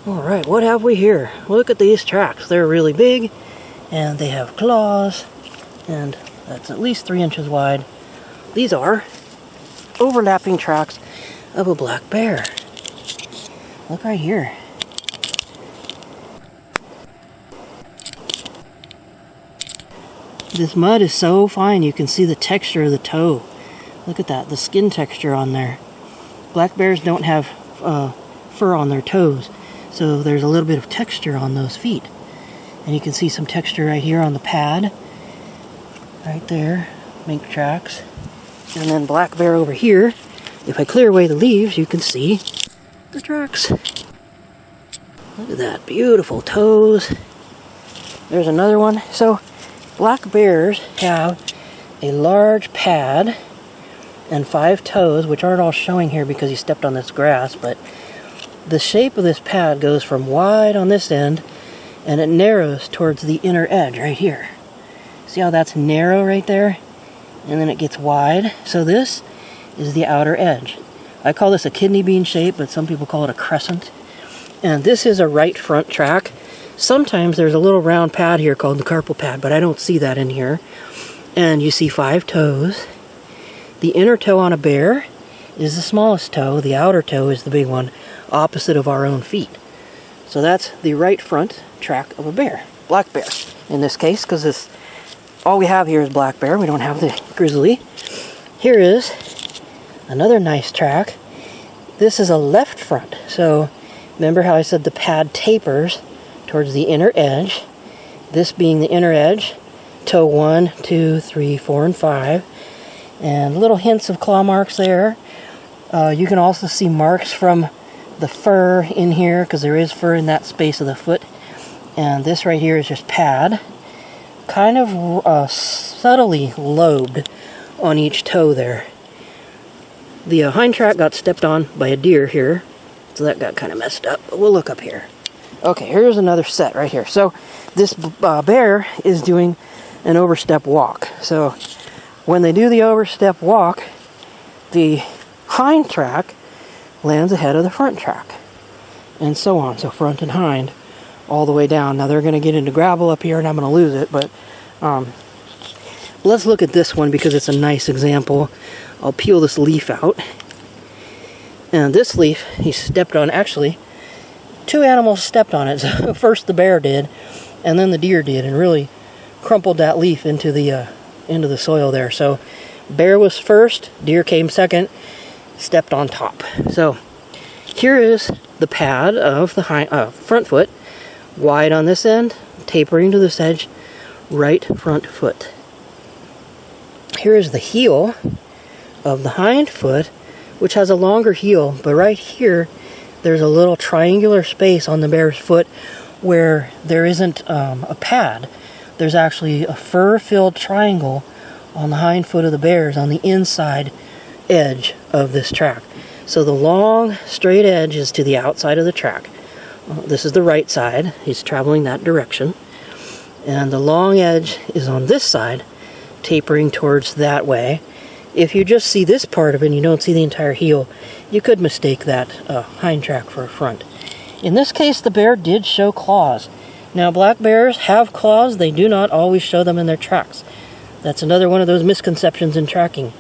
Alright, what have we here? Look at these tracks. They're really big, and they have claws, and that's at least 3 inches wide. These are overlapping tracks of a black bear. Look right here. This mud is so fine, you can see the texture of the toe. Look at that, the skin texture on there. Black bears don't have fur on their toes, so there's a little bit of texture on those feet. And you can see some texture right here on the pad. Right there, mink tracks. And then black bear over here. If I clear away the leaves, you can see the tracks. Look at that, beautiful toes. There's another one. So, black bears have a large pad and 5 toes, which aren't all showing here because he stepped on this grass, but the shape of this pad goes from wide on this end and it narrows towards the inner edge right here. See how that's narrow right there? And then it gets wide. So this is the outer edge. I call this a kidney bean shape, but some people call it a crescent. And this is a right front track. Sometimes there's a little round pad here called the carpal pad, but I don't see that in here. And you see 5 toes. The inner toe on a bear is the smallest toe. The outer toe is the big one, opposite of our own feet. So that's the right front track of a bear. Black bear, in this case, because this all we have here is black bear. We don't have the grizzly. Here is another nice track. This is a left front. So remember how I said the pad tapers towards the inner edge. This being the inner edge. Toe 1, 2, 3, 4, and 5. And little hints of claw marks there. You can also see marks from the fur in here, because there is fur in that space of the foot. And this right here is just pad. Kind of subtly lobed on each toe there. The hind track got stepped on by a deer here, so that got kind of messed up, but we'll look up here. Okay, here's another set right here. So this bear is doing an overstep walk. So when they do the overstep walk, the hind track lands ahead of the front track, and so on. So front and hind all the way down. Now they're going to get into gravel up here and I'm going to lose it, but let's look at this one because it's a nice example. I'll peel this leaf out. And this leaf he stepped on. Actually, 2 animals stepped on it. So first the bear did, and then the deer did, and really crumpled that leaf into the soil there. So bear was first, deer came second, stepped on top. So here is the pad of the front foot. Wide on this end, tapering to this edge, right front foot. Here is the heel of the hind foot, which has a longer heel, but right here there's a little triangular space on the bear's foot where there isn't a pad. There's actually a fur-filled triangle on the hind foot of the bears on the inside edge of this track. So the long, straight edge is to the outside of the track. This is the right side. He's traveling that direction. And the long edge is on this side, tapering towards that way. If you just see this part of it and you don't see the entire heel, you could mistake that hind track for a front. In this case, the bear did show claws. Now, black bears have claws. They do not always show them in their tracks. That's another one of those misconceptions in tracking.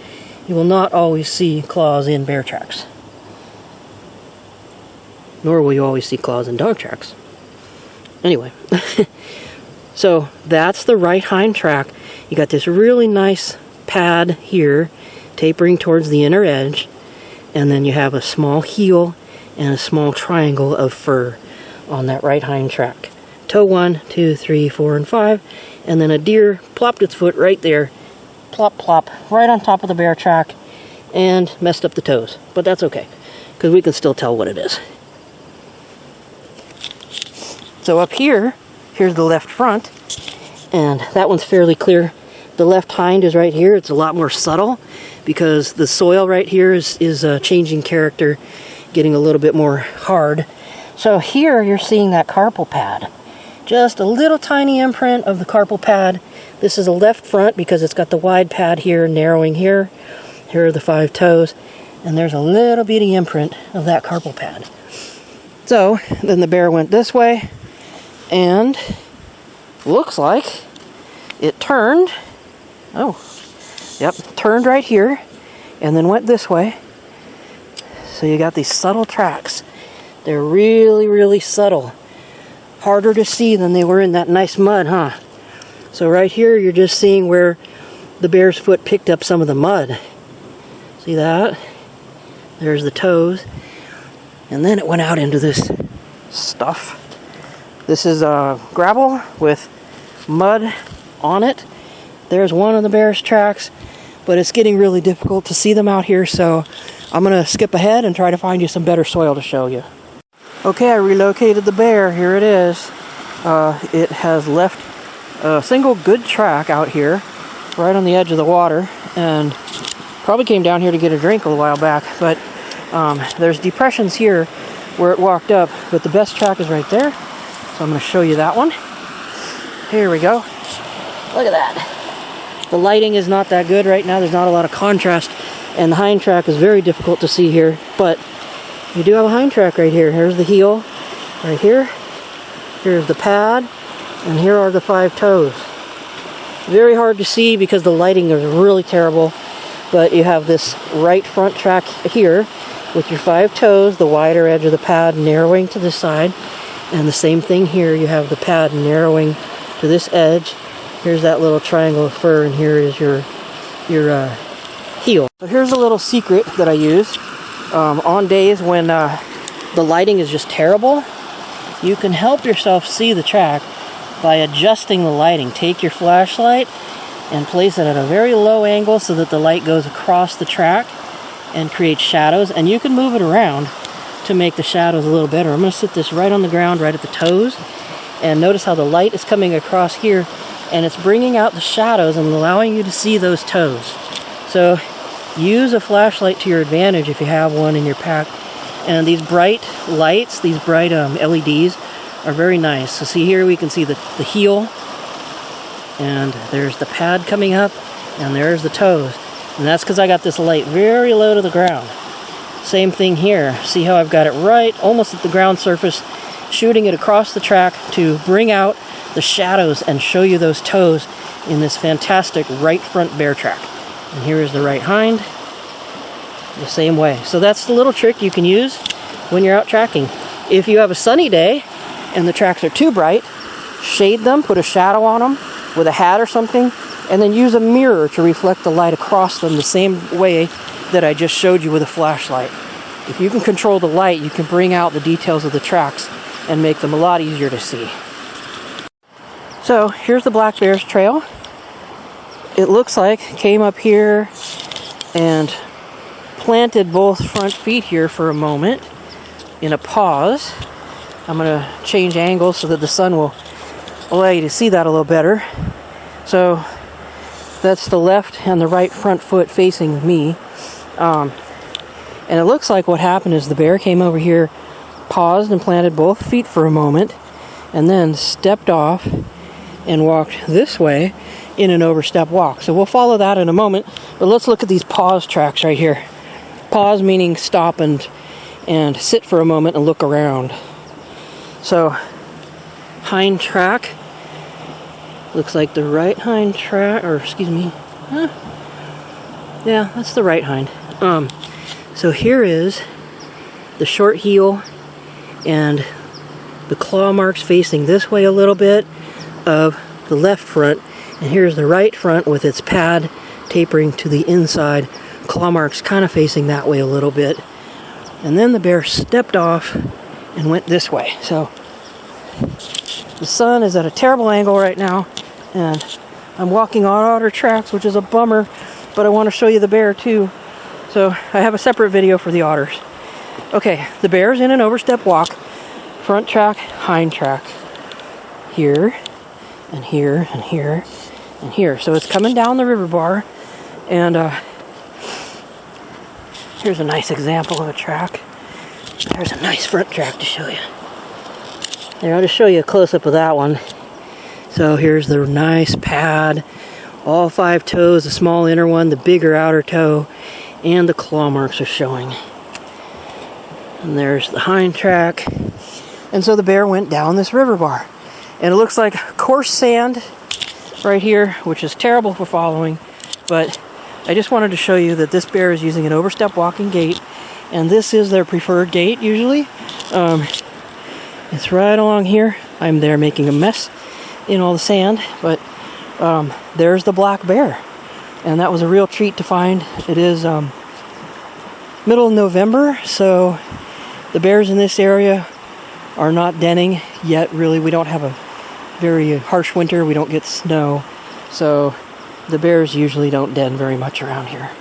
You will not always see claws in bear tracks. Nor will you always see claws in dog tracks. Anyway, so that's the right hind track. You got this really nice pad here, tapering towards the inner edge, and then you have a small heel and a small triangle of fur on that right hind track. Toe 1, 2, 3, 4, and 5, and then a deer plopped its foot right there, plop, plop, right on top of the bear track, and messed up the toes. But that's okay, because we can still tell what it is. So up here, here's the left front, and that one's fairly clear. The left hind is right here. It's a lot more subtle because the soil right here is changing character, getting a little bit more hard. So here you're seeing that carpal pad. Just a little tiny imprint of the carpal pad. This is a left front because it's got the wide pad here, narrowing here. Here are the 5 toes, and there's a little bitty imprint of that carpal pad. So then the bear went this way, and looks like it turned. Oh, yep, turned right here, and then went this way. So you got these subtle tracks. They're really, really subtle. Harder to see than they were in that nice mud, huh? So right here, you're just seeing where the bear's foot picked up some of the mud. See that? There's the toes. And then it went out into this stuff. This is gravel with mud on it. There's one of the bear's tracks, but it's getting really difficult to see them out here, so I'm going to skip ahead and try to find you some better soil to show you. Okay, I relocated the bear. Here it is. It has left a single good track out here, right on the edge of the water, and probably came down here to get a drink a little while back, but there's depressions here where it walked up, but the best track is right there, so I'm going to show you that one. Here we go. Look at that. The lighting is not that good right now. There's not a lot of contrast, and the hind track is very difficult to see here, but you do have a hind track right here. Here's the heel, right here. Here's the pad, and here are the 5 toes. Very hard to see because the lighting is really terrible, but you have this right front track here with your 5 toes, the wider edge of the pad narrowing to this side, and the same thing here. You have the pad narrowing to this edge. Here's that little triangle of fur, and here is your heel. So here's a little secret that I use. On days when the lighting is just terrible, you can help yourself see the track by adjusting the lighting. Take your flashlight and place it at a very low angle so that the light goes across the track and creates shadows, and you can move it around to make the shadows a little better. I'm going to sit this right on the ground, right at the toes, and notice how the light is coming across here, and it's bringing out the shadows and allowing you to see those toes. So use a flashlight to your advantage if you have one in your pack. And these bright lights, these bright LEDs are very nice. So see here we can see the heel, and there's the pad coming up, and there's the toes. And that's because I got this light very low to the ground. Same thing here. See how I've got it right almost at the ground surface, shooting it across the track to bring out the shadows and show you those toes in this fantastic right front bear track. And here is the right hind, the same way. So that's the little trick you can use when you're out tracking. If you have a sunny day and the tracks are too bright, shade them, put a shadow on them with a hat or something, and then use a mirror to reflect the light across them the same way that I just showed you with a flashlight. If you can control the light, you can bring out the details of the tracks and make them a lot easier to see. So here's the black bear's trail. It looks like came up here and planted both front feet here for a moment in a pause. I'm going to change angles so that the sun will allow you to see that a little better. So that's the left and the right front foot facing me. And it looks like what happened is the bear came over here, paused and planted both feet for a moment, and then stepped off and walked this way in an overstep walk. So we'll follow that in a moment, but let's look at these pause tracks right here. Pause meaning stop and sit for a moment and look around. So hind track looks like the right hind track, or excuse me, yeah, that's the right hind. So here is the short heel and the claw marks facing this way a little bit of the left front, and here's the right front with its pad tapering to the inside, claw marks kind of facing that way a little bit. And then the bear stepped off and went this way. So the sun is at a terrible angle right now, and I'm walking on otter tracks, which is a bummer, but I want to show you the bear too. So I have a separate video for the otters. Okay, the bear's in an overstep walk, front track, hind track, here, and here, and here, and here. So it's coming down the river bar, and here's a nice example of a track. There's a nice front track to show you. There, I'll just show you a close-up of that one. So here's the nice pad, all 5 toes, the small inner one, the bigger outer toe, and the claw marks are showing. And there's the hind track. And so the bear went down this river bar. And it looks like coarse sand right here, which is terrible for following. But I just wanted to show you that this bear is using an overstep walking gait. And this is their preferred gait usually. It's right along here. I'm there making a mess in all the sand. But there's the black bear. And that was a real treat to find. It is middle of November, so the bears in this area are not denning yet, really. We don't have a very harsh winter. We don't get snow. So the bears usually don't den very much around here.